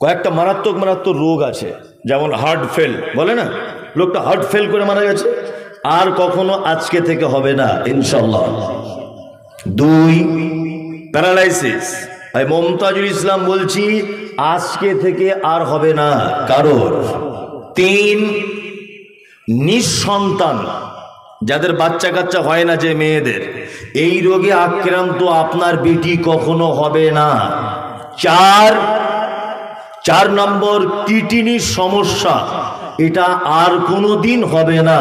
কয়েকটা মারাত্মক মারাত্মক রোগ আছে, যেমন হার্ট ফেল বলে না, লোকটা হার্ট ফেল করে মারা গেছে, আর কখনো আজকে থেকে হবে না ইনশাল্লাহ। 2 প্যারালাইসিস, আমি মমতাজুল ইসলাম বলছি আজকে থেকে আর হবে না কারোর। 3 নিঃসন্তান, যাদের বাচ্চা কাচ্চা হয় না, যে মেয়েদের, এই রোগে আক্রান্ত আপনার বেটি কখনো হবে না। 4 নম্বর কিডনির সমস্যা, এটা আর কোনো দিন হবে না।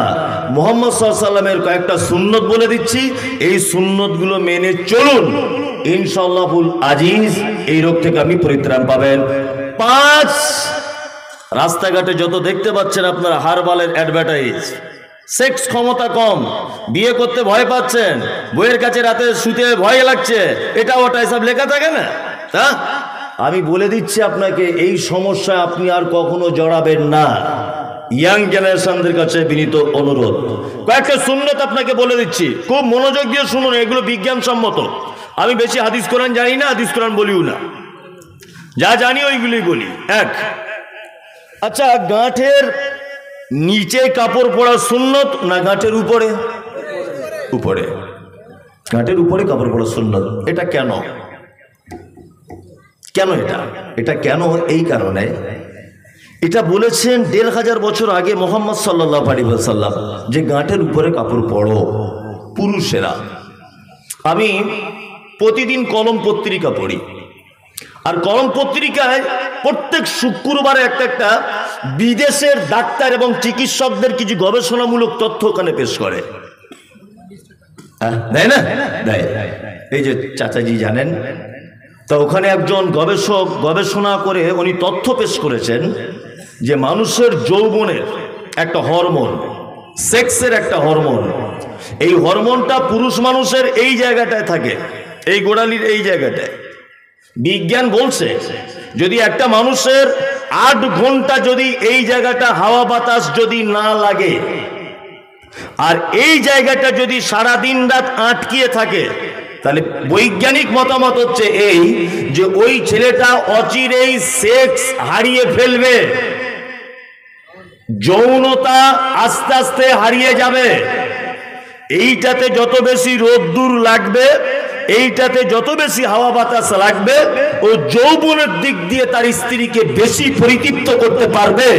মুহাম্মদ সাল্লাল্লাহু আলাইহি ওয়াসাল্লামের কয়েকটা সুন্নত বলে দিচ্ছি, এই সুন্নতগুলো মেনে চলুন, ইনশাআল্লাহুল আজিজ এই রোগ থেকে আপনি পরিত্রাণ পাবেন। 5 রাস্তাঘাটে যত দেখতে পাচ্ছেন আপনারা হারবালের অ্যাডভার্টাইজ, সেক্স ক্ষমতা কম, বিয়ে করতে ভয় পাচ্ছেন, বইয়ের কাছে রাতে শুতে ভয় লাগছে, এটা ওটা এসব লেখা থাকে না। হ্যাঁ, আমি বলে দিচ্ছি আপনাকে, এই সমস্যা আপনি আর কখনো জড়াবেন না। ইয়াং জেনারেশনদের কাছে বিনীত অনুরোধ, কয়েকটা সুন্নত আপনাকে বলে দিচ্ছি, খুব মনোযোগ দিয়ে শুনুন, এগুলো বিজ্ঞানসম্মত। আমি বেশি হাদিস কোরআন জানি না, হাদিস কোরআন বলিও না, যা জানি ওইগুলোই বলি। 1, আচ্ছা, গাঁটের নিচে কাপড় পরা সুন্নত না গাঁটের উপরে? উপরে, গাঁটের উপরে কাপড় পরা সুন্নত। এটা কেন? কেন এটা কেন? এই কারণে, এটা বলেছেন 1500 বছর আগে মুহাম্মদ সাল্লাল্লাহু আলাইহি ওয়াসাল্লাম, যে গাঁটের উপরে কাপড় পরো পুরুষেরা। আমি প্রতিদিন কলম পত্রিকা পড়ি, আর কলম পত্রিকায় প্রত্যেক শুক্রবারে একটা বিদেশের ডাক্তার এবং চিকিৎসকদের কিছু গবেষণামূলক তথ্য ওখানে পেশ করে, তাই না? এই যে চাচাজি জানেন, তো ওখানে একজন গবেষক গবেষণা করে উনি তথ্য পেশ করেছেন যে মানুষের যৌবনের একটা হরমোন, সেক্সের একটা হরমোন, এই হরমোনটা পুরুষ মানুষের এই জায়গাটায় থাকে, এই গোড়ালির এই জায়গাটায়। বিজ্ঞান বলছে যদি একটা মানুষের 8 ঘন্টা যদি এই জায়গাটা হাওয়া বাতাস যদি না লাগে, আর এই জায়গাটা যদি সারা দিন রাত আটকিয়ে থাকে, তাহলে বৈজ্ঞানিক মতামত হচ্ছে এই যে ওই ছেলেটা অচিরেই সেক্স হারিয়ে ফেলবে, যৌনতা আস্তে আস্তে হারিয়ে যাবে। এইটাতে যত বেশি রোদ্দুর লাগবে, এইটাতে যত বেশি হাওয়া বাতাস লাগবে, ও যৌবনের দিক দিয়ে তার স্ত্রীকে বেশি পরিতৃপ্ত করতে পারবে।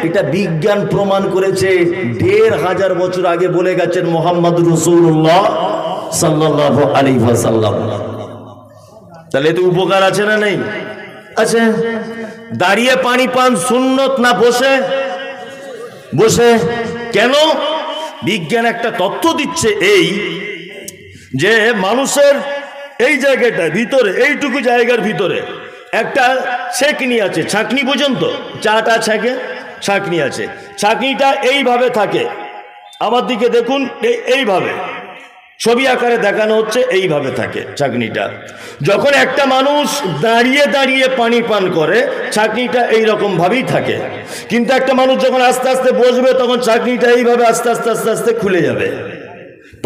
এটা বিজ্ঞান প্রমাণ করেছে। 1500 বছর আগে বলে গেছেন মুহাম্মদ রাসূলুল্লাহ সাল্লাল্লাহু আলাইহি ওয়াসাল্লাম। তাহলে এতে উপকার আছে না নেই? আছে। দাঁড়িয়ে পানি পান সুন্নত না বসে? বসে। কেন? বিজ্ঞান একটা তথ্য দিচ্ছে এই যে মানুষের এই জায়গাটা ভিতরে, এইটুকু জায়গার ভিতরে একটা ছাঁকনি আছে, ছাঁকনি পর্যন্ত চাটা ছাঁকে, ছাঁকনি আছে, ছাঁকনিটা এইভাবে থাকে, আমার দিকে দেখুন, এইভাবে ছবি আকারে দেখানো হচ্ছে, এইভাবে থাকে ছাঁকনিটা। যখন একটা মানুষ দাঁড়িয়ে দাঁড়িয়ে পানি পান করে, ছাঁকনিটা এইরকম ভাবেই থাকে, কিন্তু একটা মানুষ যখন আস্তে আস্তে বসবে, তখন ছাঁকনিটা এইভাবে আস্তে আস্তে আস্তে আস্তে খুলে যাবে,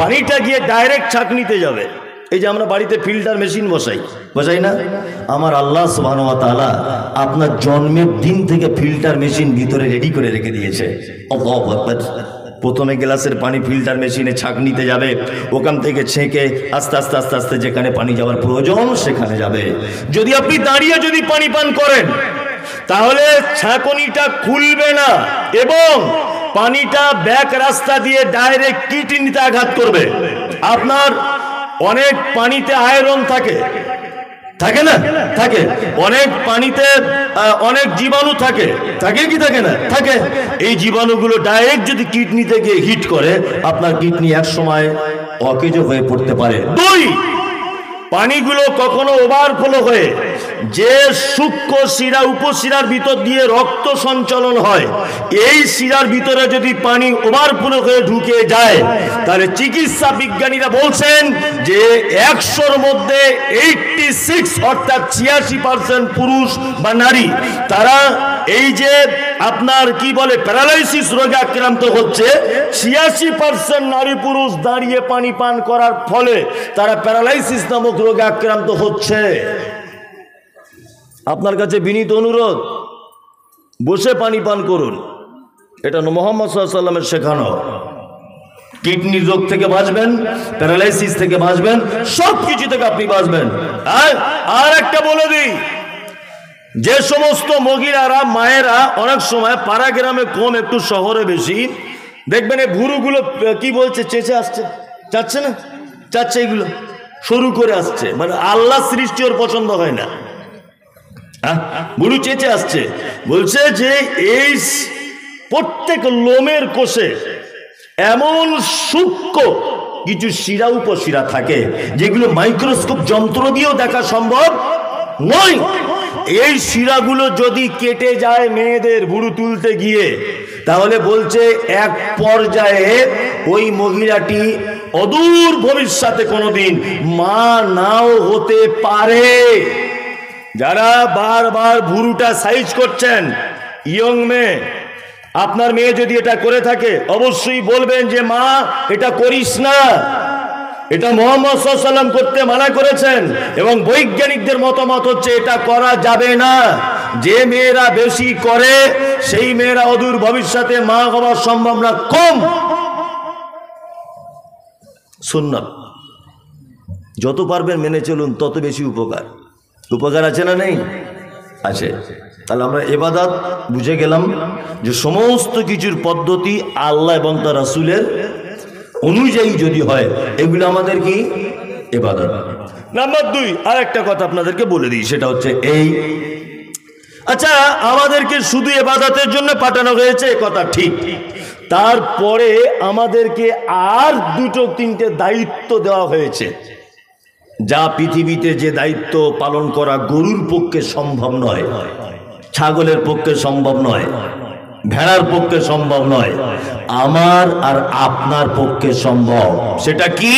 পানিটা গিয়ে ডাইরেক্ট ছাঁকনিতে যাবে। এই যে আমরা বাড়িতে ফিল্টার মেশিন বসাই না, আমার আল্লাহ সুবহানাহু ওয়া তাআলা আপনার জন্মের দিন থেকে ফিল্টার মেশিন ভিতরে রেডি করে রেখে দিয়েছে। আল্লাহু আকবার। প্রথমে গ্লাসের পানি ফিল্টার মেশিনে ছাঁকনিতে যাবে, ওখান থেকে ছেঁকে আস্তে আস্তে আস্তে আস্তে যেখানে পানি যাওয়ার প্রয়োজন সেখানে যাবে। যদি আপনি দাঁড়িয়ে যদি পানি পান করেন, তাহলে ছাঁকনিটা খুলবে না এবং পানিটা ব্যাক রাস্তা দিয়ে ডাইরেক্ট কিডনিতে আঘাত করবে। আপনার অনেক পানিতে আয়রন থাকে, থাকে না? থাকে। অনেক পানিতে অনেক জীবাণু থাকে, থাকে কি থাকে না? থাকে। এই জীবাণুগুলো ডাইরেক্ট যদি কিডনিতে গিয়ে হিট করে, আপনার কিডনি এক সময় অকেজো হয়ে পড়তে পারে। 2, পানিগুলো কখনো ওভারফ্লো হয়ে যে সূক্ষ্ম শিরা উপশিরার ভিতর দিয়ে রক্ত সঞ্চালন হয়, এই শিরার ভিতরে যদি পানি ওভারফ্লো হয়ে ঢুকে যায়, তাহলে চিকিৎসা বিজ্ঞানীরা বলছেন যে 100-র মধ্যে 86 অর্থাৎ 86% পুরুষ বা নারী, তারা এই যে আপনার কি বলে প্যারালাইসিস রোগে আক্রান্ত হচ্ছে। 86% নারী পুরুষ দাঁড়িয়ে পানি পান করার ফলে তারা প্যারালাইসিস নামক রোগে আক্রান্ত হচ্ছে। আপনার কাছে বিনীত অনুরোধ, বসে পানি পান করুন। এটা মুহাম্মদ সাল্লাল্লাহু আলাইহি ওয়াসাল্লামের শেখানো। কিডনির রোগ থেকে বাঁচবেন, প্যারালাইসিস থেকে বাঁচবেন, সব কিছু থেকে আপনি বাঁচবেন। আর একটা বলে দিই, যে সমস্ত মহিলারা মায়েরা অনেক সময় পাড়া গ্রামে কম, একটু শহরে বেশি, দেখবেন এই ভুরুগুলো কি বলছে, চেঁচে আসছে, চাচ্ছে না, চাচ্ছে, এগুলো সরু করে আসছে, মানে আল্লাহ সৃষ্টি ওর পছন্দ হয় না, ভুরু চেঁচে আসছে। বলছে যে এই প্রত্যেক লোমের কোষে এমন সূক্ষ্ম কিছু শিরা উপশিরা থাকে যেগুলো মাইক্রোস্কোপ যন্ত্র দিয়েও দেখা সম্ভব নয়। এই শিরাগুলো যদি কেটে যায় মেয়েদের ভুরু তুলতে গিয়ে, তাহলে বলছে এক পর্যায়ে ওই মহিলাটি অদূর ভবিষ্যতে কোনোদিন মা নাও হতে পারে। যারা বারবার ভুরুটা সাইজ করছেন, ইয়ং মেয়ে, আপনার মেয়ে যদি এটা করে থাকে অবশ্যই বলবেন যে মা এটা করিস না, এটা মুহাম্মদ সাল্লাল্লাহু আলাইহি ওয়াসাল্লাম করতে মানা করেছেন এবং বৈজ্ঞানিকদের মতামত হচ্ছে এটা করা যাবে না। যে মেয়েরা বেশি করে সেই মেয়েরা অদূর ভবিষ্যতে মা হওয়ার সম্ভাবনা কম। সুন্নাত যত পারবেন মেনে চলুন, তত বেশি উপকার। উপকার আছে না নেই? আছে। তাহলে আমরা ইবাদত বুঝে গেলাম যে সমস্ত কিছুর পদ্ধতি আল্লাহ এবং তার রাসূলের অনুযায়ী যদি হয়, এগুলো আমাদের কি ইবাদত। নাম্বার 2, আর একটা কথা আপনাদেরকে বলে দিই, সেটা হচ্ছে এই, আচ্ছা আমাদেরকে শুধু ইবাদতের জন্য পাঠানো হয়েছে, কথা ঠিক, তারপরে আমাদেরকে আর 2-3টে দায়িত্ব দেওয়া হয়েছে, যা পৃথিবীতে যে দায়িত্ব পালন করা গরুর পক্ষে সম্ভব নয়, ছাগলের পক্ষে সম্ভব নয়, ভেড়ার পক্ষে সম্ভব নয়, আমার আর আপনার পক্ষে সম্ভব। সেটা কি?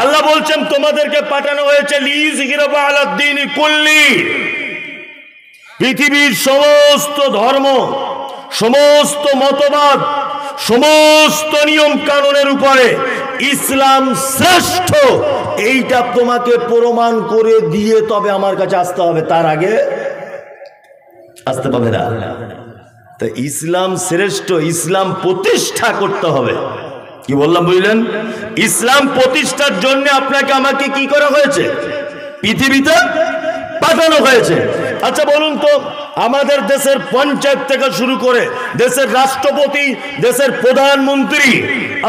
আল্লাহ বলছেন তোমাদেরকে পাঠানো হয়েছে লিইয়ুযহিরাহু আলাদ-দীনি কুল্লি। পৃথিবীর সমস্ত ধর্ম, সমস্ত মতবাদ, সমস্ত নিয়ম কানুনের উপরে ইসলাম শ্রেষ্ঠ, এইটা তোমাকে প্রমাণ করে দিয়ে তবে আমার কাছে আসতে হবে, তার আগে আসতে পারবে না। তা ইসলাম শ্রেষ্ঠ, ইসলাম প্রতিষ্ঠা করতে হবে। কি বললাম বুঝলেন? ইসলাম প্রতিষ্ঠার জন্য আপনাকে আমাকে কি করা হয়েছে? পৃথিবীতে পাঠানো হয়েছে। আচ্ছা বলুন তো, আমাদের দেশের পঞ্চায়েত থেকে শুরু করে দেশের রাষ্ট্রপতি, দেশের প্রধানমন্ত্রী,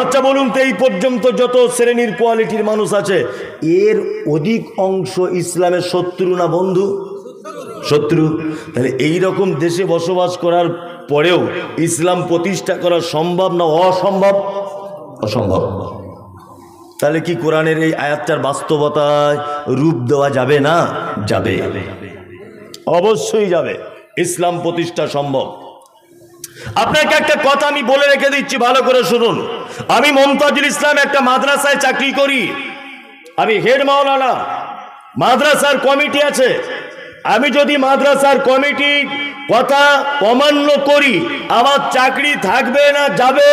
আচ্ছা বলুন তো এই পর্যন্ত যত শ্রেণীর কোয়ালিটির মানুষ আছে, এর অধিক অংশ ইসলামের শত্রু না বন্ধু? শত্রু। তাহলে এইরকম দেশে বসবাস করার পরেও ইসলাম প্রতিষ্ঠা করা সম্ভব না অসম্ভব? অসম্ভব। তাহলে কি কোরআনের এই আয়াতটার বাস্তবতায় রূপ দেওয়া যাবে না? যাবে, অবশ্যই যাবে। ইসলাম প্রতিষ্ঠা সম্ভব। আপনাকে একটা কথা আমি বলে রেখে দিচ্ছি, ভালো করে শুনুন। আমি মমতাজুল ইসলাম একটা মাদ্রাসায় চাকরি করি, আমি হেড মাওলানা, মাদ্রাসার কমিটি আছে। আমি যদি মাদ্রাসার কমিটির কথা অমান্য করি, আমার চাকরি থাকবে না যাবে?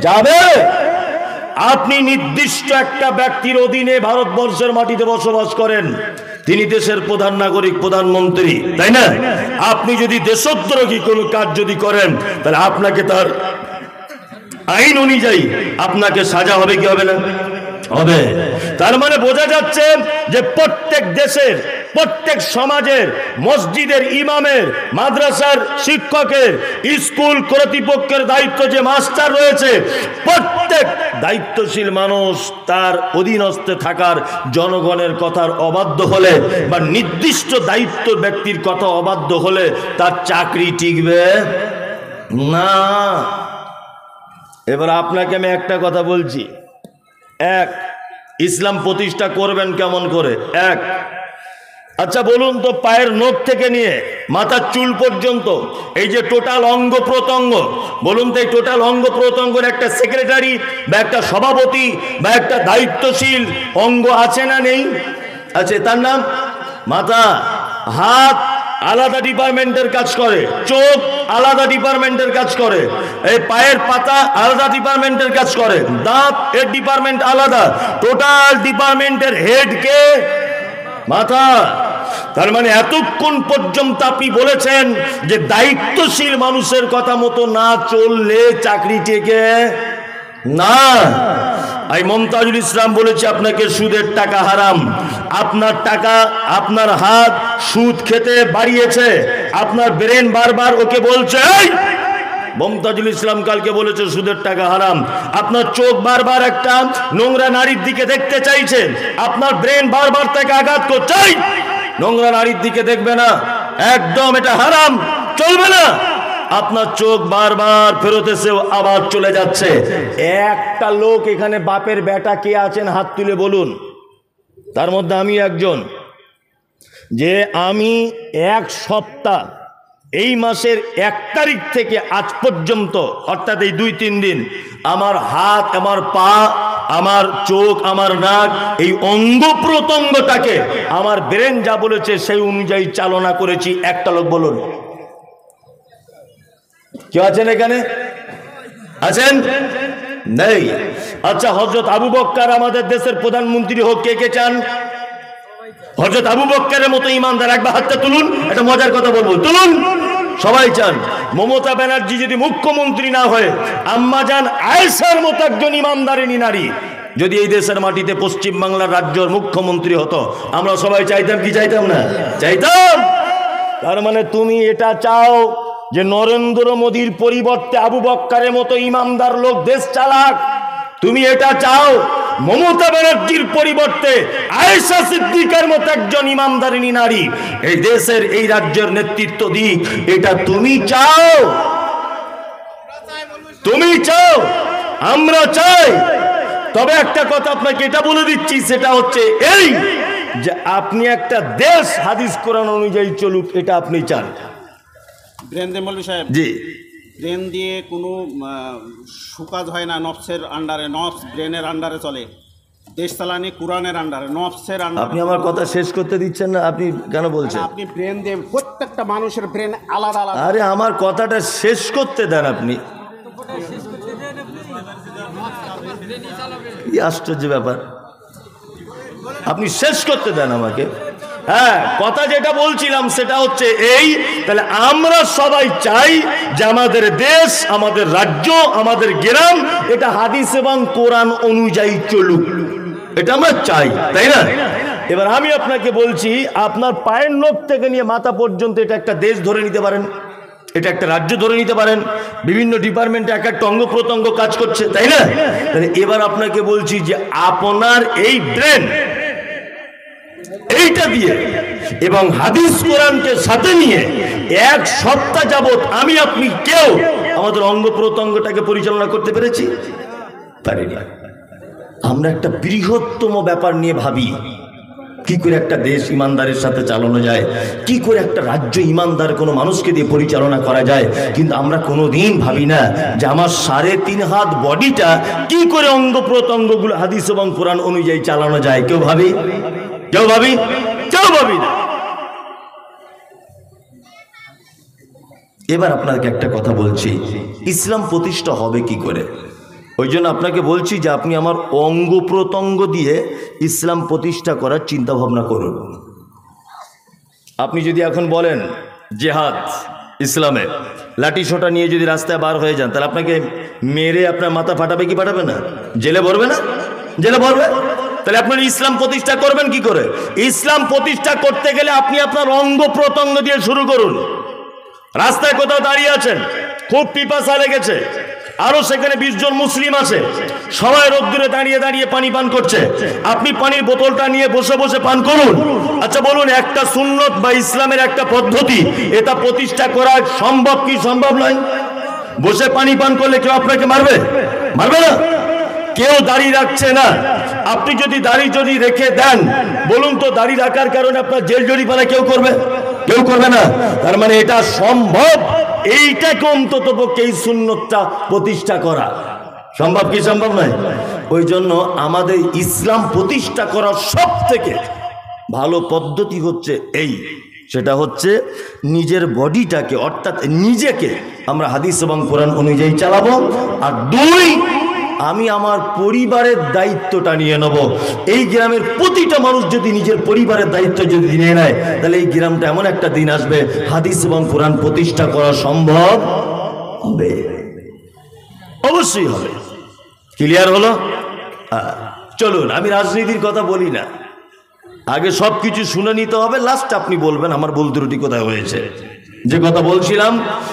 যাবে। আপনি নির্দিষ্ট একটা ব্যক্তির অধীনে ভারতবর্ষের মাটিতে বসবাস করেন, তিনি দেশের প্রধান নাগরিক, প্রধানমন্ত্রী, তাই না? আপনি যদি দেশদ্রোহী কোনো কাজ যদি করেন, তাহলে আপনাকে তার আইন অনুযায়ী আপনাকে সাজা হবে কি হবে না? হবে। তার মানে বোঝা যাচ্ছে যে প্রত্যেক দেশের, প্রত্যেক সমাজের, মসজিদের ইমামের, মাদ্রাসার শিক্ষকের, স্কুল কর্তৃপক্ষের দায়িত্ব, যে মাস্টার রয়েছে, প্রত্যেক দায়িত্বশীল মানুষ তার অধীনস্থে থাকার জনগণের কথার অবাধ্য হলে বা নির্দিষ্ট দায়িত্ব ব্যক্তির কথা অবাধ্য হলে তার চাকরি টিকবে না। এবার আপনাকে আমি একটা কথা বলছি। এক, ইসলাম প্রতিষ্ঠা করবেন কেমন করে? এক, আচ্ছা বলুন তো, পায়ের নখ থেকে নিয়ে মাথার চুল পর্যন্ত এই যে টোটাল অঙ্গ প্রত্যঙ্গ, বলুন তো এই টোটাল অঙ্গ প্রত্যঙ্গের একটা সেক্রেটারি বা একটা সভাপতি বা একটা দায়িত্বশীল অঙ্গ আছে না নেই? আছে। তার নাম মাথা। হাত আলাদা ডিপার্টমেন্টের কাজ করে, চোখ আলাদা ডিপার্টমেন্টের কাজ করে, এই পায়ের পাতা আলাদা ডিপার্টমেন্টের কাজ করে, দাঁত এর ডিপার্টমেন্ট আলাদা। টোটাল ডিপার্টমেন্টের হেড কে? মাথা। তার মানে এতক্ষণ পর্যন্ত আপনি বলেছেন যে দায়িত্বশীল মানুষের কথা মতো না চললে চাকরি টেকে না। আমি মমতাজুল ইসলাম বলেছি আপনাকে সুদের টাকা হারাম, আপনার টাকা আপনার হাত সুদ খেতে বাড়িয়েছে, আপনার ব্রেন বারবার ওকে বলছে। মমতাজুল ইসলাম কালকে বলেছে সুদের টাকা হারাম, আপনার চোখ বারবার একটা নোংরা নারীর দিকে দেখতে চাইছে, আপনার ব্রেন বারবার তাকে আঘাত করছে, নোংরা নারীর দিকে দেখবে না, একদম এটা হারাম, চলবে না। আপনার চোখ বারবার ফেরত এসেও আবার চলে যাচ্ছে। একটা লোক এখানে বাপের বেটা কে আছেন হাত তুলে বলুন, তার মধ্যে আমি একজন, যে আমি এক সপ্তাহ এই মাসের 1 তারিখ থেকে আজ পর্যন্ত অর্থাৎ এই 2-3 দিন আমার হাত, আমার পা, আমার চোখ, আমার নাক, এই অঙ্গ প্রত্যঙ্গটাকে আমার ব্রেন যা বলেছে সেই অনুযায়ী চালনা করেছি। একটা লোক বলুন, কেউ আছেন এখানে? আছেন? নেই। আচ্ছা, হযরত আবু বকর আমাদের দেশের প্রধানমন্ত্রী হোক, কে কে চান? হযরত আবু বকরের মতো ইমানদার একবার হাতটা তুলুন, একটা মজার কথা বলবো, তুলুন। সবাই চান। মমতা ব্যানার্জি যদি মুখ্যমন্ত্রী না হয়, আম্মাজান আয়েশার মতো একজন ইমানদারিনী নারী যদি এই দেশের মাটিতে পশ্চিম বাংলার রাজ্যের মুখ্যমন্ত্রী হতো, আমরা সবাই চাইতাম কি চাইতাম না? চাইতাম। তার মানে তুমি এটা চাও যে নরেন্দ্র মোদীর পরিবর্তে আবু বকরের মতো ইমানদার লোক দেশ চালাক? তুমি এটা চাও মমতা ব্যানার্জির পরিবর্তে আয়েশা সিদ্দিকার মতো একজন ইমানদারিনী নারী এই দেশের, এই রাজ্যের নেতৃত্ব দিক? এটা তুমি চাও? তুমি চাও? আমরা চাই। তবে একটা কথা আপনাকে এটা বলে দিচ্ছি, সেটা হচ্ছে এই যে আপনি একটা দেশ হাদিস কোরআন অনুযায়ী চলুক, এটা আপনি চান। ব্রেন দিয়ে মৌলভী সাহেব, জি, ব্রেন দিয়ে কোনো সুকাজ হয় না, নফসের আন্ডারে, নফস ব্রেনের আন্ডারে চলে। দেশ চালানি কোরআনের আন্ডারে, নফসের আন্ডারে। আপনি আমার কথা শেষ করতে দিচ্ছেন না, আপনি কেন বলছেন? আপনি ব্রেন দিয়ে, প্রত্যেকটা মানুষের ব্রেন আলাদা আলাদা। আরে আমার কথাটা শেষ করতে দেন, আপনি কি আশ্চর্য ব্যাপার, আপনি শেষ করতে দেন আমাকে। হ্যাঁ, কথা যেটা বলছিলাম সেটা হচ্ছে এই, তাহলে আমরা সবাই চাই যে আমাদের দেশ, আমাদের রাজ্য, আমাদের গ্রাম এটা হাদিস এবং কোরআন অনুযায়ী চলুক, এটা আমরা চাই, তাই না? এবার আমি আপনাকে বলছি, আপনার পায়ের নখ থেকে নিয়ে মাথা পর্যন্ত এটা একটা দেশ ধরে নিতে পারেন, এটা একটা রাজ্য ধরে নিতে পারেন, বিভিন্ন ডিপার্টমেন্টে এক একটা অঙ্গ প্রত্যঙ্গ কাজ করছে, তাই না? তাহলে এবার আপনাকে বলছি যে আপনার এই ব্রেন এইটা দিয়ে এবং হাদিস কোরআনকে সাথে নিয়ে 1 সপ্তাহ যাবত আমি আপনি কেউ আমাদের অঙ্গ প্রত্যঙ্গটাকে পরিচালনা করতে পেরেছি? পারিনি। আমরা একটা বৃহত্তম ব্যাপার নিয়ে ভাবি, কি করে একটা দেশ ইমানদারের সাথে চালানো যায়, কি করে একটা রাজ্য ইমানদার কোনো মানুষকে দিয়ে পরিচালনা করা যায়, কিন্তু আমরা কোনোদিন ভাবি না যে আমার 3.5 হাত বডিটা কি করে অঙ্গ প্রত্যঙ্গগুলো হাদিস এবং কোরআন অনুযায়ী চালানো যায়। কেউ ভাবি? কেউ ভাবি? কেউ ভাবি না। এবার আপনাকে একটা কথা বলছি, ইসলাম প্রতিষ্ঠা হবে কি করে? ওই জন্য আপনাকে বলছি যে আপনি আমার অঙ্গ প্রত্যঙ্গ দিয়ে ইসলাম প্রতিষ্ঠা করার চিন্তা ভাবনা করুন। আপনি যদি এখন বলেন জেহাদ ইসলামে, লাঠি সোটা নিয়ে যদি রাস্তায় বার হয়ে যান, তাহলে আপনাকে মেরে আপনার মাথা ফাটাবে কি ফাটাবে না? জেলে ভরবে না? জেলে ভরবে। তাহলে আপনি ইসলাম প্রতিষ্ঠা করবেন কি করে? ইসলাম প্রতিষ্ঠা করতে গেলে আপনি আপনার অঙ্গ প্রত্যঙ্গ দিয়ে শুরু করুন। রাস্তায় কোথাও দাঁড়িয়ে আছেন, খুব পিপাসা লেগেছে, আরো সেখানে 20 জন মুসলিম আছে, সবাই রোদ্দুরে দাঁড়িয়ে দাঁড়িয়ে পানি পান করছে, আপনি পানির বোতলটা নিয়ে বসে বসে পান করুন। আচ্ছা বলুন, একটা সুন্নত বা ইসলামের একটা পদ্ধতি, এটা প্রতিষ্ঠা করা সম্ভব কি সম্ভব নয়? বসে পানি পান করলে কেউ আপনাকে মারবে? মারবে না। কেউ দাড়ি রাখছে না, আপনি যদি দাড়ি যদি রেখে দেন, বলুন তো দাড়ি রাখার কারণে আপনার জেল জরিমানা কেউ করবে? কেউ করবে না। তার মানে এটা সম্ভব, এইটাকে অন্তত পক্ষে এই সুন্নতটা প্রতিষ্ঠা করা সম্ভব কি সম্ভব নয়? ওই জন্য আমাদের ইসলাম প্রতিষ্ঠা করার সব থেকে ভালো পদ্ধতি হচ্ছে এই, সেটা হচ্ছে নিজের বডিটাকে অর্থাৎ নিজেকে আমরা হাদিস এবং কোরআন অনুযায়ী চালাবো। আর 2, আমি আমার পরিবারের দায়িত্বটা নিয়ে নেব। এই গ্রামের প্রতিটা মানুষ যদি নিজের পরিবারের দায়িত্ব যদি নিয়ে নেয়, তাহলে এই গ্রামটা এমন একটা দিন আসবে হাদিস এবং কোরআন প্রতিষ্ঠা করা সম্ভব হবে, অবশ্যই হবে। ক্লিয়ার হলো? চলুন, আমি রাজনীতির কথা বলি না, আগে সবকিছু শুনে নিতে হবে, লাস্ট আপনি বলবেন আমার ভুল ত্রুটি কোথায় হয়েছে। যে কথা বলছিলাম,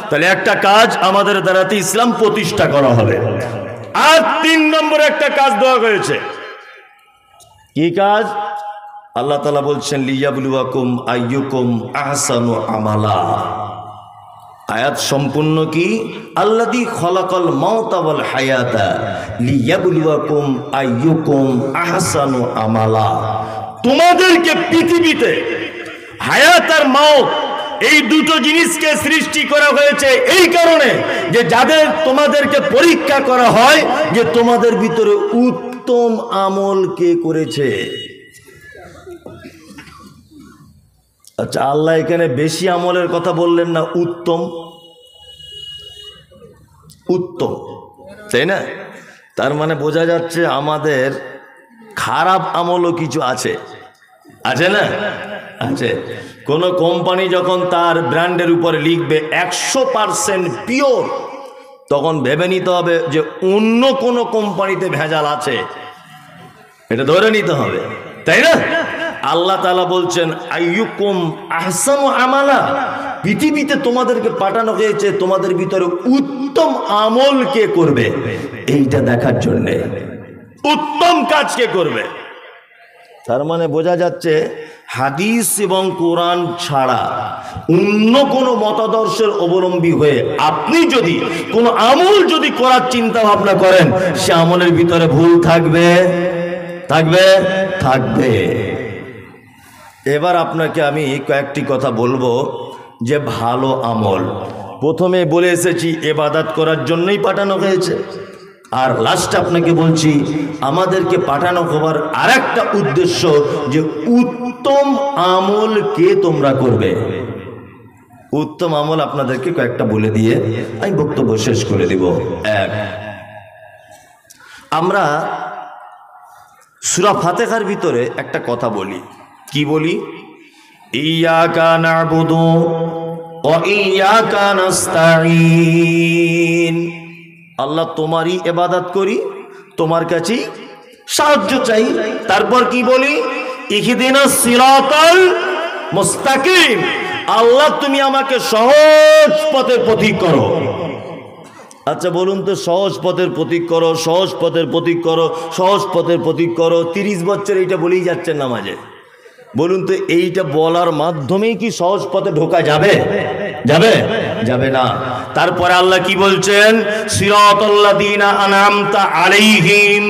তাহলে একটা কাজ আমাদের দ্বারাতে ইসলাম প্রতিষ্ঠা করা হবে। আর 3 নম্বরে একটা কাজ দেওয়া হয়েছে। কি কাজ? আল্লাহ তাআলা বলছেন লিয়াবলুয়াকুম আইয়ুকুম আহসানু আমালা। আয়াত সম্পূর্ণ কি? আল্লাযী খলাকাল মাউতা ওয়াল হায়াতা লিয়াবলুয়াকুম আইয়ুকুম আহসানু আমালা। তোমাদেরকে পৃথিবীতে হায়াত আর মাউত এই দুটো জিনিসকে সৃষ্টি করা হয়েছে এই কারণে যে তোমাদেরকে পরীক্ষা করা হয় যে তোমাদের ভিতরে উত্তম আমল কে করেছে। আচ্ছা, আল্লাহ এখানে বেশি আমলের কথা বললেন না, উত্তম উত্তম, তাই না? তার মানে বোঝা যাচ্ছে আমাদের খারাপ আমলও কিছু আছে, আছে না? আছে। কোন কোম্পানি যখন তার ব্র্যান্ডের উপরে লিখবে 100% পিওর, তখন ভেবে নিতে হবে যে অন্য কোন কোম্পানিতে ভেজাল আছে, এটা ধরে নিতে হবে, তাই না? আল্লাহ তাআলা বলছেন আইয়ুকুম আহসানু আমালা, পৃথিবীতে তোমাদেরকে পাঠানো হয়েছে তোমাদের ভিতরে উত্তম আমল কে করবে এইটা দেখার জন্য, উত্তম কাজ কে করবে। তার মানে বোঝা যাচ্ছে হাদিস এবং কোরআন ছাড়া অন্য কোনো মতাদর্শের অবলম্বী হয়ে আপনি যদি কোনো আমল যদি করার চিন্তা ভাবনা করেন, সে আমলের ভিতরে ভুল থাকবে থাকবে থাকবে। এবার আপনাকে আমি কয়েকটি কথা বলবো যে ভালো আমল। প্রথমে বলে এসেছি ইবাদত করার জন্যই পাঠানো হয়েছে, আর লাস্ট আপনাকে বলছি আমাদেরকে পাঠানো হবার আরেকটা উদ্দেশ্য যে উত্তম আমল কে তোমরা করবে। উত্তম আমল আপনাদেরকে কয়েকটা বলে দিয়ে আমি বক্তব্য শেষ করে দিব। এক, আমরা সূরা ফাতিহার ভিতরে একটা কথা বলি। কি বলি? ইয়াকা না'বুদু ওয়া ইয়াকা নাস্তাঈন। আল্লাহ তোমারই ইবাদত করি, তোমার কাছেই সাহায্য চাই। তারপর কি বলি? ইহদিনাস সিরাতাল মুস্তাকিম। আল্লাহ তুমি আমাকে সহজ পথের পথিক করো। আচ্ছা বলুন তো, সহজ পথের পথিক করো, সহজ পথের পথিক করো, সহজ পথের পথিক করো, 30 বছর এইটা বলেই যাচ্ছেন নামাজে। বলুন তো এইটা বলার মাধ্যমেই কি সহজ পথে ঢোকা যাবে? যাবে? যাবে না। তারপরে আল্লাহ কি বলছেন? সিরাতাল্লাযীনা আনআমতা আলাইহিম,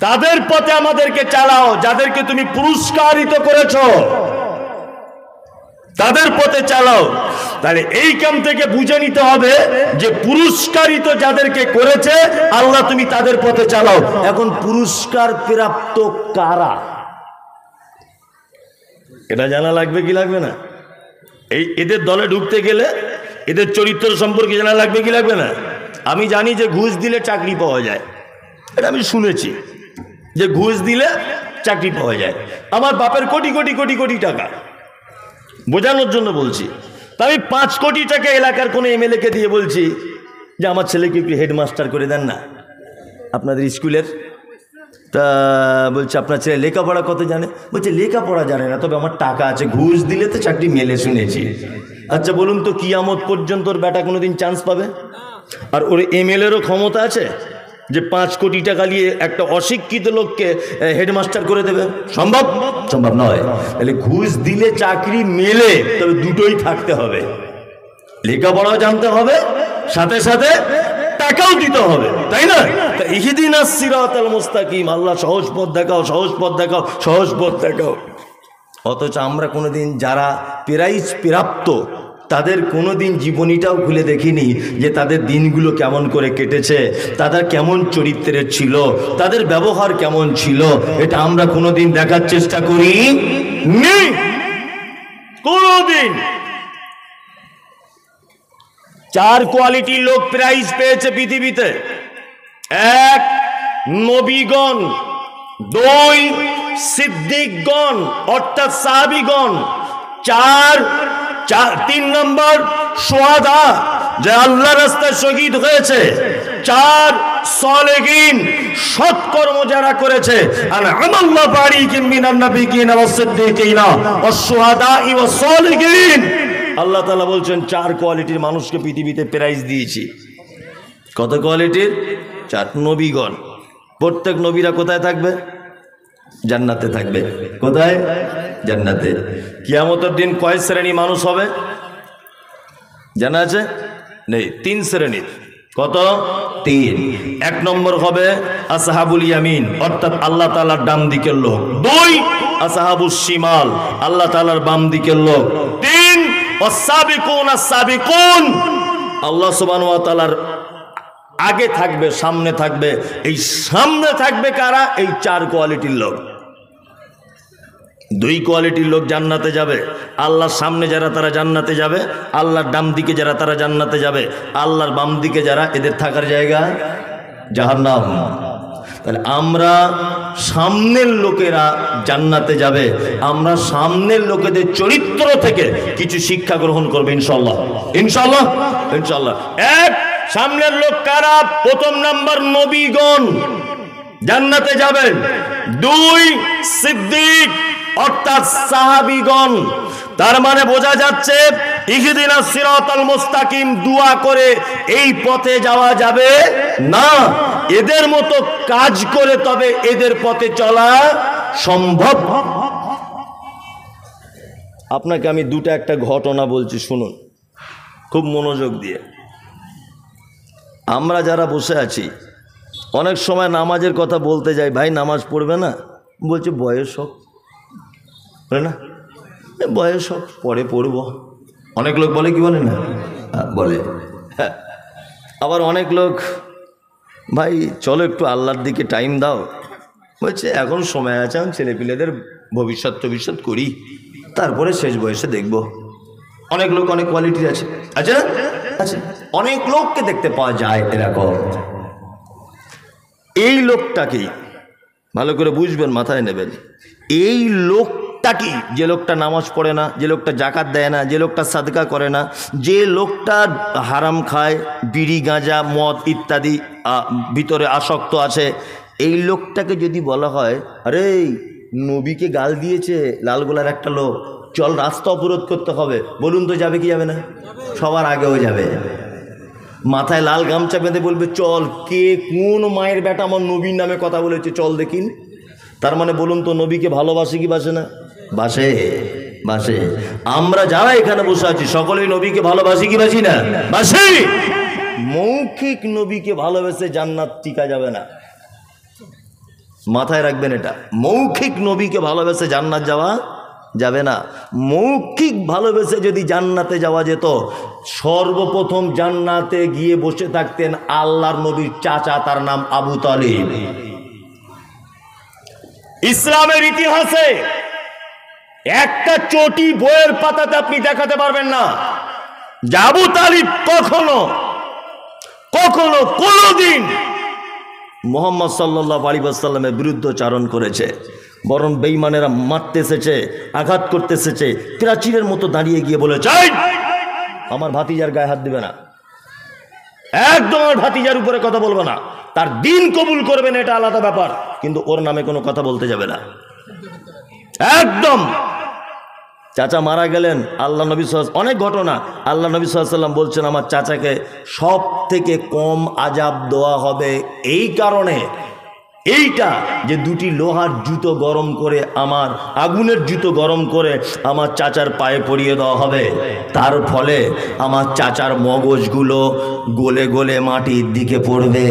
তাদের পথে আমাদেরকে চালাও যাদেরকে তুমি পুরস্কারিত করেছো, তাদের পথে চালাও। তাহলে এই কাম থেকে বুঝে নিতে হবে যে পুরস্কারিত যাদেরকে করেছে আল্লাহ তুমি তাদের পথে চালাও। এখন পুরস্কার প্রাপ্ত কারা এটা জানা লাগবে কি লাগবে না? এদের দলে ঢুকতে গেলে এদের চরিত্র সম্পর্কে জানা লাগবে কি লাগবে না? আমি জানি যে ঘুষ দিলে চাকরি পাওয়া যায়, এটা আমি শুনেছি যে ঘুষ দিলে চাকরি পাওয়া যায়। আমার বাপের কোটি কোটি কোটি কোটি টাকা, বোঝানোর জন্য বলছি। তা আমি 5 কোটি টাকা এলাকার কোনো এমএলএ কে দিয়ে বলছি যে আমার ছেলেকে একটু হেডমাস্টার করে দেন না আপনাদের স্কুলের। তা বলছে আপনার ছেলে লেখাপড়া কত জানে? বলছে লেখাপড়া জানে না, তবে আমার টাকা আছে, ঘুষ দিলে তো চাকরি মেলে শুনেছি। আচ্ছা বলুন তো কিয়ামত পর্যন্ত ওর বেটা কোনোদিন চান্স পাবে? আর ওর এমএলএরও ক্ষমতা আছে যে 5 কোটি টাকা নিয়ে একটা অশিক্ষিত লোককে হেডমাস্টার করে দেবে? সম্ভব? সম্ভব নয়। তাহলে ঘুষ দিলে চাকরি মেলে, তবে দুটোই থাকতে হবে, লেখাপড়াও জানতে হবে, সাথে সাথে টাকাও দিতে হবে, তাই না? ইহদিনাস সিরাতাল মুস্তাকিম, আল্লাহ সহজ পথ দেখাও, সহজ পথ দেখাও, সহজ পথ দেখাও। অথচ আমরা কোনোদিন যারা প্রাইজ প্রাপ্ত তাদের কোনোদিন জীবনীটাও খুলে দেখিনি যে তাদের দিনগুলো কেমন করে কেটেছে, তাদের কেমন চরিত্রের ছিল, তাদের ব্যবহার কেমন ছিল, এটা আমরা কোনোদিন দেখার চেষ্টা করি নি কোনোদিন। 4 কোয়ালিটির লোক প্রাইজ পেয়েছে পৃথিবীতে। এক, নবীগণ। দুই, সিদ্দিকগণ অর্থাৎ সাহাবীগণ। তিন নম্বর শুহাদা, যে আল্লাহর রাস্তায় শহীদ হয়েছে। চার, সালেহীন সৎকর্ম যারা করেছে। আনআমাল্লাহু বারিকিম মিনান নাবিয়িনা ওয়াস সিদ্দিকিনা ওয়াস শুহাদাই ওয়াস সালেহীন। আল্লাহ তাআলা বলছেন 4 কোয়ালিটির মানুষকে পৃথিবীতে প্রাইজ দিয়েছি। কত কোয়ালিটির? 4। নবীগণ, প্রত্যেক নবীরা কোথায় থাকবে? জান্নাতে থাকবে। কোথায়? জান্নাতে। কিয়ামতের দিন কয় শ্রেণী মানুষ হবে জানা আছে? নেই। 3 শ্রেণীর। কত? 3। 1 নম্বর হবে আসহাবুল ইয়ামিন, অর্থাৎ আল্লাহ তাআলার ডান দিকের লোক। 2, আসহাবুস শিমাল, আল্লাহ তাআলার বাম দিকের লোক। 3, ওয়াস-সাবিকুন আস-সাবিকুন, আল্লাহ সুবহানাহু ওয়া তাআলার আগে থাকবে, সামনে থাকবে। এই সামনে থাকবে কারা? এই 4 কোয়ালিটির লোক। 2 কোয়ালিটির লোক জান্নাতে যাবে। আল্লাহর সামনে যারা তারা জান্নাতে যাবে, আল্লাহর ডান দিকে যারা তারা জান্নাতে যাবে, আল্লাহর বাম দিকে যারা এদের থাকার জায়গা জাহান্নাম। তাহলে আমরা সামনের লোকেরা জান্নাতে যাবে, আমরা সামনের লোকেদের চরিত্র থেকে কিছু শিক্ষা গ্রহণ করবে ইনশাআল্লাহ। ইনশাআল্লাহ, ইনশাআল্লাহ। 1, সামনের লোক কারা? প্রথম নাম্বার নবীগণ জান্নাতে যাবেন। 2, সিদ্দিক অর্থাৎ সাহাবীগণ। তার মানে বোঝা যাচ্ছে ইহদিনাস সিরাতাল মুস্তাকিম দোয়া করে এই পথে যাওয়া যাবে না, এদের মতো কাজ করে তবে এদের পথে চলা সম্ভব। আপনাকে আমি একটা ঘটনা বলছি, শুনুন খুব মনোযোগ দিয়ে। আমরা যারা বসে আছি অনেক সময় নামাজের কথা বলতে যাই, ভাই নামাজ পড়বে না, বলছে বয়স হোক, না বয়স হোক পরে পড়ব। অনেক লোক বলে, কি বলে না? বলে। আবার অনেক লোক, ভাই চলো একটু আল্লাহর দিকে টাইম দাও, বলছে এখন সময় আছে, আমি ছেলেপিলেদের ভবিষ্যৎ করি, তারপরে শেষ বয়সে দেখব। অনেক লোক অনেক কোয়ালিটির আছে। আচ্ছা আচ্ছা, অনেক লোককে দেখতে পাওয়া যায় এরকম। এই লোকটাকে ভালো করে বুঝবেন, মাথায় নেবেন। এই লোকটা কি? যে লোকটা নামাজ পড়ে না, যে লোকটা জাকাত দেয় না, যে লোকটা সাদকা করে না, যে লোকটা হারাম খায়, বিড়ি গাঁজা মদ ইত্যাদি ভিতরে আসক্ত আছে, এই লোকটাকে যদি বলা হয় আরে নবীকে গাল দিয়েছে লালগোলার একটা লোক, চল রাস্তা অবরোধ করতে হবে, বলুন তো যাবে কি যাবে না? সবার আগেও যাবে। মাথায় লাল গামছা বেঁধে বলবে চল, কে কোন মায়ের বেটা আমার নবীর নামে কথা বলেছে, চল দেখিন। তার মানে বলুন তো নবীকে ভালোবাসে কি বাসে না? বাসে, বাসে। আমরা যারা এখানে বসে আছি সকলেই নবীকে ভালোবাসি কি বাসি না? বাসি। মৌখিক নবীকে ভালোবেসে জান্নাত টিকা যাবে না, মাথায় রাখবেন এটা। মৌখিক নবীকে ভালোবেসে জান্নাত যাওয়া যাবে না। মৌখিক ভালোবেসে যদি জান্নাতে যাওয়া যেত, সর্বপ্রথম জান্নাতে গিয়ে বসে থাকতেন আল্লাহর নবীর চাচা, তার নাম আবু তালিব। ইসলামের ইতিহাসে একটা চটি বইয়ের পাতাতে আপনি দেখাতে পারবেন না যে আবু তালিব কখনো কোনোদিন মুহাম্মদ সাল্লাল্লাহু আলাইহি ওয়াসাল্লামের বিরুদ্ধচারণ করেছে। বরং বেঈমানেরা মারতে এসেছে, আঘাত করতে এসেছে, প্রাচীরের মতো দাঁড়িয়ে গিয়ে বলেছে আমার ভাতিজার গায়ে হাত দিবে না, একদম আমার ভাতিজার উপরে কথা বলবে না, তার দিন কবুল করবে না এটা আলাদা ব্যাপার, কিন্তু ওর নামে কোনো কথা বলতে যাবে না। একদম। চাচা মারা গেলেন, আল্লাহ নবী অনেক ঘটনা, আল্লাহ নবী সাল্লাল্লাহু আলাইহি ওয়াসাল্লাম বলছেন আমার চাচাকে সব থেকে কম আযাব দেওয়া হবে এই কারণে, এইটা যে 2টি লোহার জুতো গরম করে, আমার আগুনের জুতো গরম করে আমার চাচার পায়ে পরিয়ে দেওয়া হবে, তার ফলে আমার চাচার মগজগুলো গলে গলে মাটির দিকে পড়বে।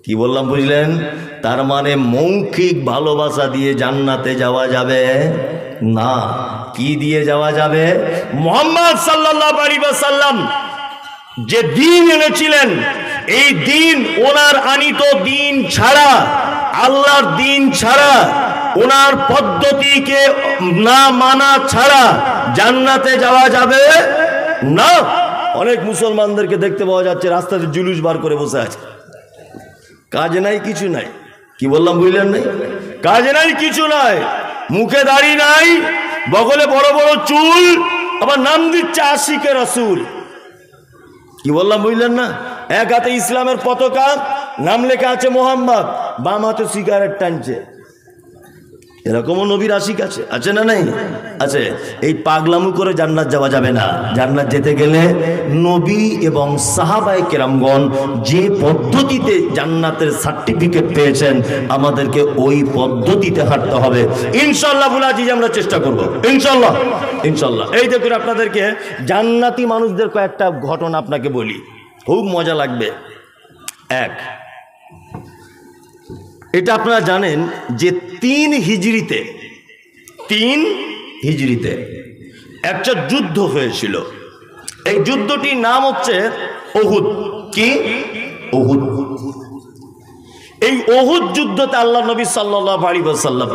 কি বললাম বুঝলেন? তার মানে মৌখিক ভালোবাসা দিয়ে জান্নাতে যাওয়া যাবে না। কি দিয়ে যাওয়া যাবে? মুহাম্মদ সাল্লাল্লাহু আলাইহি ওয়াসাল্লাম যে দিন এনেছিলেন, এই দিন ওনার আনিত দিন ছাড়া, আল্লাহর দিন ছাড়া, ওনার পদ্ধতিকে না মানা ছাড়া জান্নাতে যাওয়া যাবে না। অনেক মুসলমানদেরকে দেখতে পাওয়া যাচ্ছে রাস্তাতে জুলুস বার করে বসে আছে, কাজ নাই কিছু নাই। কি বললাম বুঝলেন নাই? কাজ নাই কিছু নাই, মুখে দাড়ি নাই, বগলে বড় বড় চুল, আবার নাম দিচ্ছে আশিকে রাসূল। কি বললাম বুঝলেন না? এক হাতে ইসলামের পতাকা, নাম লেখা আছে মোহাম্মদ, বাম হাতে সিগারেট টানছে। এরকমও নবীর আশিক আছে, আছে না নাই? আছে। এই পাগলামু করে জান্নাত যাওয়া যাবে না। জান্নাত যেতে গেলে নবী এবং সাহাবায়ে কেরামগণ যে পদ্ধতিতে জান্নাতের সার্টিফিকেট পেয়েছেন, আমাদেরকে ওই পদ্ধতিতে হাঁটতে হবে ইনশাআল্লাহ। বুলাজি আমরা চেষ্টা করব ইনশাআল্লাহ, ইনশাআল্লাহ। এই দেখুন, আপনাদেরকে জান্নাতি মানুষদের কয়েকটা ঘটনা আপনাকে বলি, খুব মজা লাগবে। এক, এটা আপনারা জানেন যে 3 হিজরিতে একটা যুদ্ধ হয়েছিল। এই যুদ্ধটির নাম হচ্ছে উহুদ। কি? উহুদ। এই উহুদ যুদ্ধতে আল্লাহ নবী সাল্লাল্লাহু আলাইহি ওয়াসাল্লাম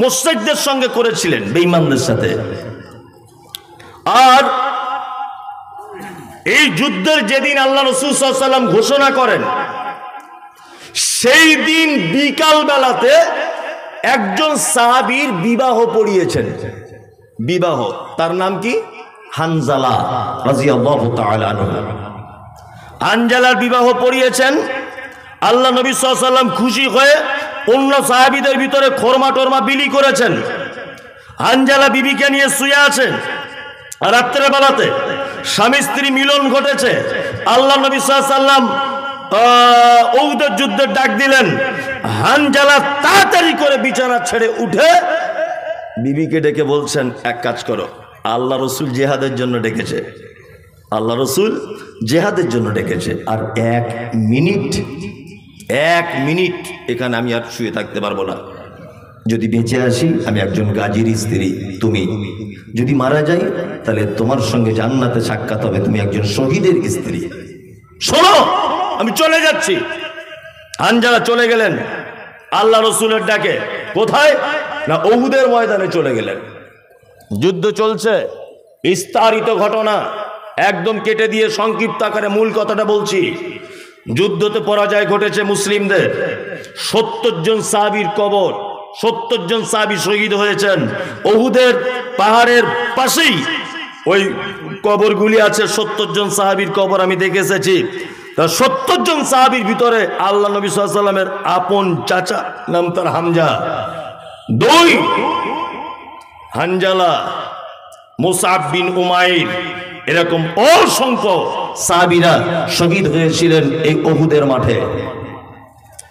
মুশরিকদের সঙ্গে করেছিলেন, বেঈমানদের সাথে। আর এই যুদ্ধের যেদিন আল্লাহ রাসূল সাল্লাল্লাহু আলাইহি ওয়াসাল্লাম ঘোষণা করেন, সেই দিন বিকাল বেলাতে একজন সাহাবীর বিবাহ পড়িয়েছেন। বিবাহ, তার নাম কি? হানজালা রাদিয়াল্লাহু তাআলা আনহু। হানজালার বিবাহ পড়িয়েছেন। আল্লাহ নবী সাল্লাল্লাহু আলাইহি ওয়াসাল্লাম খুশি হয়ে অন্য সাহাবীদের ভিতরে খরমা টরমা বিলি করেছেন। হানজালা বিবিকে নিয়ে শুয়ে আছেন। রাত্রে বেলাতে স্বামী স্ত্রী মিলন ঘটেছে। আল্লাহ নবী সাল্লাল্লাহু আলাইহি ওয়াসাল্লাম উহুদের যুদ্ধের ডাক দিলেন। হানজালা তাড়াতাড়ি করে বিছানা ছেড়ে উঠে বিবিকে ডেকে বলছেন, এক কাজ করো, আল্লাহ রসুল জেহাদের জন্য ডেকেছে, আল্লাহ রসুল জেহাদের জন্য ডেকেছে, আর 1 মিনিট এখানে আমি আর শুয়ে থাকতে পারবো না। যদি বেঁচে আসি আমি একজন গাজীর স্ত্রী, তুমি যদি মারা যাই তাহলে তোমার সঙ্গে জান্নাতে সাক্ষাৎ হবে, তুমি একজন শহীদের স্ত্রী। শোনো, আমি চলে যাচ্ছি। হানজালা চলে গেলেন আল্লাহ রসুলের ডাকে। কোথায়? না, উহুদের ময়দানে চলে গেলেন। যুদ্ধ চলছে, বিস্তারিত ঘটনা একদম কেটে দিয়ে সংক্ষিপ্ত আকারে মূল কথাটা বলছি। যুদ্ধতে পরাজয় ঘটেছে মুসলিমদের। 70 জন সাহাবীর কবর, 70 জন সাহাবী শহীদ হয়েছেন। উহুদের পাহাড়ের পাশেই ওই কবরগুলি আছে। 70 জন সাহাবীর কবর আমি দেখে এসেছি। 70 জন সাহাবীর ভিতরে আল্লাহ নবী সাল্লাল্লাহু আলাইহি ওয়াসাল্লামের আপন চাচা, নাম তার হামজা। 2 হানজালা, মুসআব বিন উমাইর, এরকম অসংখ্য সাহাবীরা শহীদ হয়েছিলেন এই উহুদের মাঠে।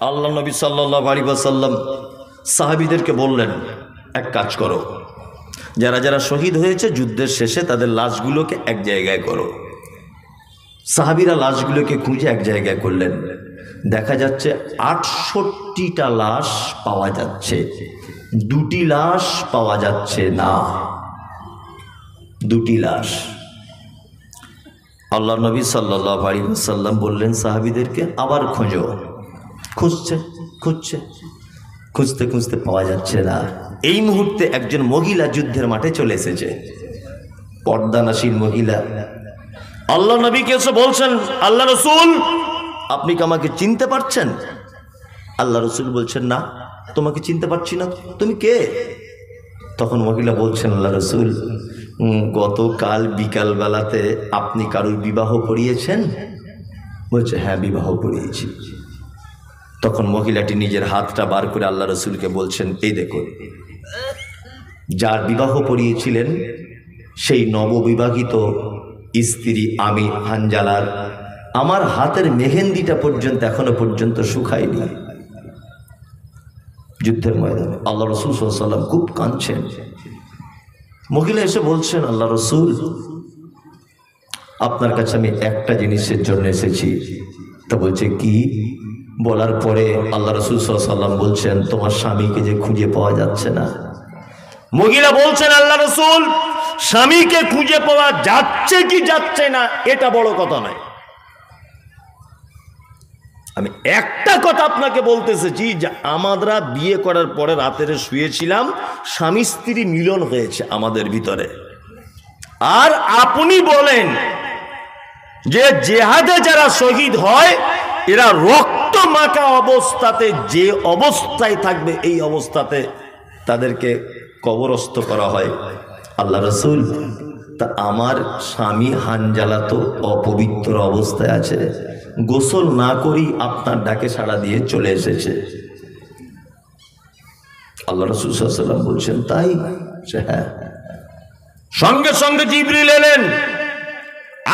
আল্লাহ নবী সাল্লাল্লাহু আলাইহি ওয়াসাল্লাম সাহাবীদেরকে বললেন, এক কাজ করো, যারা যারা শহীদ হয়েছে যুদ্ধের শেষে তাদের লাশগুলোকে এক জায়গায় করো। সাহাবীরা লাশগুলোকে খুঁজে এক জায়গায় করলেন। দেখা যাচ্ছে 68টা লাশ পাওয়া যাচ্ছে, 2টি লাশ পাওয়া যাচ্ছে না। 2টি লাশ। আল্লাহ নবী সাল্লাল্লাহু আলাইহি ওয়াসাল্লাম বললেন সাহাবীদেরকে, আবার খোঁজো। খুঁজতে খুঁজতে পাওয়া যাচ্ছে না। এই মুহূর্তে একজন মহিলা যুদ্ধের মাঠে চলে এসেছে, পর্দানাসীন মহিলা। আল্লাহ নবীকে এসে বলছেন, আল্লাহ রসুল আপনি কি আমাকে চিনতে পারছেন? আল্লাহ রসুল বলছেন, না, তোমাকে চিনতে পারছি না, তুমি কে? তখন মহিলা বলছেন, আল্লাহ রসুল গতকাল বিকাল বেলাতে আপনি কারোর বিবাহ পড়িয়েছেন? বলছে, হ্যাঁ, বিবাহ পড়িয়েছি। তখন মহিলাটি নিজের হাতটা বার করে আল্লাহ রসুলকে বলছেন, এই দেখুন, যার বিবাহ পড়িয়েছিলেন সেই নববিবাহিত স্ত্রী আমি হানজালার। আমার হাতের মেহেন্দিটা পর্যন্ত এখনো পর্যন্ত শুকায়নি। যুদ্ধের ময়দানে আল্লাহ রসুল সাল্লাল্লাহু আলাইহি ওয়াসাল্লাম খুব কাঁদছেন। মহিলা এসে বলছেন, আল্লাহ রসুল আপনার কাছে আমি একটা জিনিসের জন্য এসেছি। তা বলছে, কি? বলার পরে আল্লাহ রসুল সাল্লাল্লাহু আলাইহি ওয়াসাল্লাম বলছেন, তোমার স্বামীকে যে খুঁজে পাওয়া যাচ্ছে না। মহিলা বলছেন, আল্লাহ রসুল স্বামীকে খুঁজে পাওয়া যাচ্ছে কি যাচ্ছে না এটা বড় কথা নয়, আমি একটা কথা আপনাকে বলতে এসেছি যে আমরা বিয়ে করার পরে রাতের শুয়েছিলাম, স্বামী স্ত্রী মিলন হয়েছে আমাদের ভিতরে। আর আপনি বলেন যে জেহাদে যারা শহীদ হয় এরা রক্ত মাখা অবস্থাতে যে অবস্থায় থাকবে এই অবস্থাতে তাদেরকে কবরস্থ করা হয়। আল্লাহ রাসূল, তা আমার স্বামী হানজালা তো অপবিত্র অবস্থায় আছে, গোসল না করি আপনার ডাকে সাড়া দিয়ে চলে এসেছে। আল্লাহ রাসূল সাল্লাল্লাহু আলাইহি ওয়াসাল্লাম বলছেন তাই? হ্যাঁ। সঙ্গে সঙ্গে জিবরিল এলেন,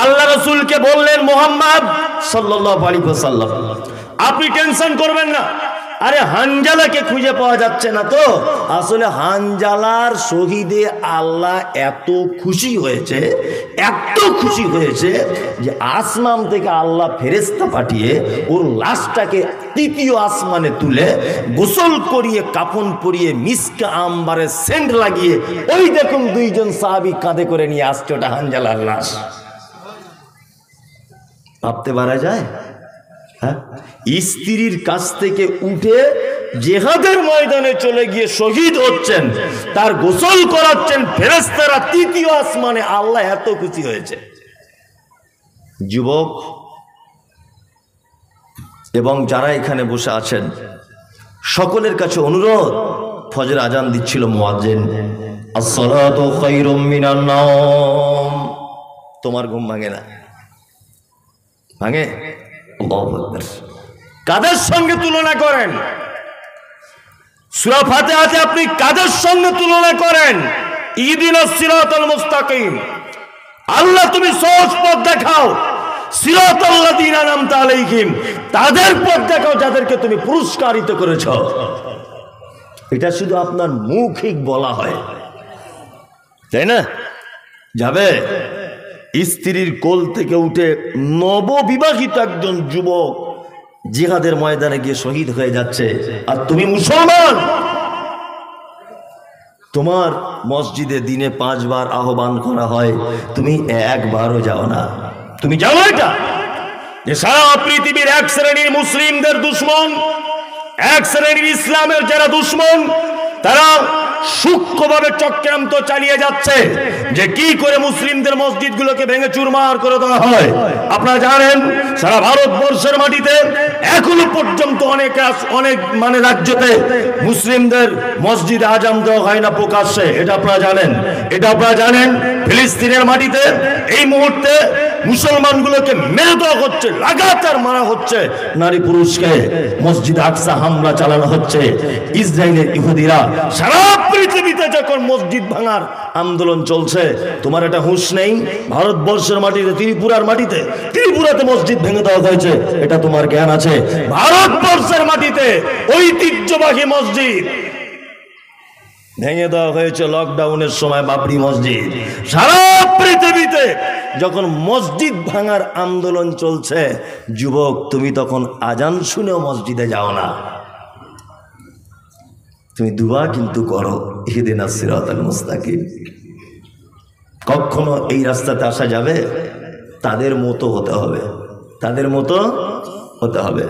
আল্লাহ রাসূলকে বললেন, মুহাম্মদ সাল্লাল্লাহু আলাইহি ওয়াসাল্লাম, আপনি টেনশন করবেন না। আরে হানজালাকে খুঁজে পাওয়া যাচ্ছে না তো। আসলে হানজালার শহীদে আল্লাহ এত খুশি হয়েছে, এত খুশি হয়েছে যে আসমান থেকে আল্লাহ ফেরেশতা পাঠিয়ে ওর লাশটাকে তৃতীয় আসমানে তুলে গোসল করিয়ে কাফন পরিয়ে মিসকা আম্বারে সেন্ট লাগিয়ে ওই দেখুন দুইজন সাহাবী কাঁধে করে নিয়ে আসছে ওটা হানজালার লাশ। ভাবতে পারা যায়? হ্যাঁ, স্ত্রীর কাছ থেকে উঠে জিহাদের ময়দানে চলে গিয়ে শহীদ হচ্ছেন, তার গোসল করাচ্ছেন ফেরেশতারা তৃতীয় আসমানে। আল্লাহ এত খুশি হয়েছে। যুবক এবং যারা এখানে বসে আছেন সকলের কাছে অনুরোধ, ফজর আজান দিচ্ছিল মুয়াজ্জিন, আসসালাতু খায়রুম মিনান নাওম। তোমার ঘুম ভাঙে না? ভাঙে? আল্লাহু আকবার। কাদের সঙ্গে তুলনা করেন? সূরা ফাতিহাতে আপনি কাদের সঙ্গে তুলনা করেন? ইহদিনাস সিরাতাল মুস্তাকিম, আল্লাহ তুমি সহজ পথ দেখাও। সিরাতাল লাযিনা আনআমতা আলাইহিম, তাদের পথ দেখাও যাদেরকে তুমি পুরস্কারিত করেছ। এটা শুধু আপনার মৌখিক বলা হয়, তাই না? যাবে স্ত্রীর কোল থেকে উঠে নববিবাহিত একজন যুবক জিহাদের ময়দানে গিয়ে শহীদ হয়ে যাচ্ছে, আর তুমি মুসলমান, তোমার মসজিদে দিনে 5 বার আহ্বান করা হয়, তুমি একবারও যাও না। তুমি জানো এটা যে সারা পৃথিবীর এক শ্রেণীর মুসলিমদের দুশ্মন, এক শ্রেণীর ইসলামের যারা দুশ্মন, তারা সূক্ষ্মভাবে চক্রান্ত চালিয়ে যাচ্ছে যে কি করে মুসলিমদের মসজিদগুলোকে ভেঙে চুরমার করে দেওয়া হয়। আপনারা জানেন সারা ভারতবর্ষের মাটিতে এখনো পর্যন্ত অনেক রাজ্যতে মুসলিমদের মসজিদে আজান দেওয়া হয় না প্রকাশ্যে। এটা আপনারা জানেন? এটা আপনারা জানেন ফিলিস্তিনের মাটিতে এই মুহূর্তে মুসলমানগুলোকে মেরে দেওয়া হচ্ছে, লাগাতার মারা হচ্ছে, নারী পুরুষকে মসজিদ আকসা হামলা চালানো হচ্ছে। ইসরায়েলের ইহুদিরা সারা পৃথিবীতে যখন মসজিদ ভাঙার আন্দোলন চলছে, তোমার এটা হুঁশ নেই? ভারতবর্ষের মাটিতে ত্রিপুরাতে মসজিদ ভেঙে দেওয়া হয়েছে, এটা তোমার জ্ঞান আছে? ভারতবর্ষের মাটিতে ঐতিহ্যবাহী মসজিদ ভেঙে দেওয়া হয়েছে লকডাউনের সময়, বাবরি মসজিদ। সারা পৃথিবীতে যখন মসজিদ ভাঙার আন্দোলন চলছে, যুবক তুমি তখন আজান শুনেও মসজিদে যাও না। তুমি দুয়া কিন্তু করো, ইহদিনাস সিরাতাল মুস্তাকিম। কখনো এই রাস্তাতে আসা যাবে? তাদের মতো হতে হবে, তাদের মতো হতে হবে।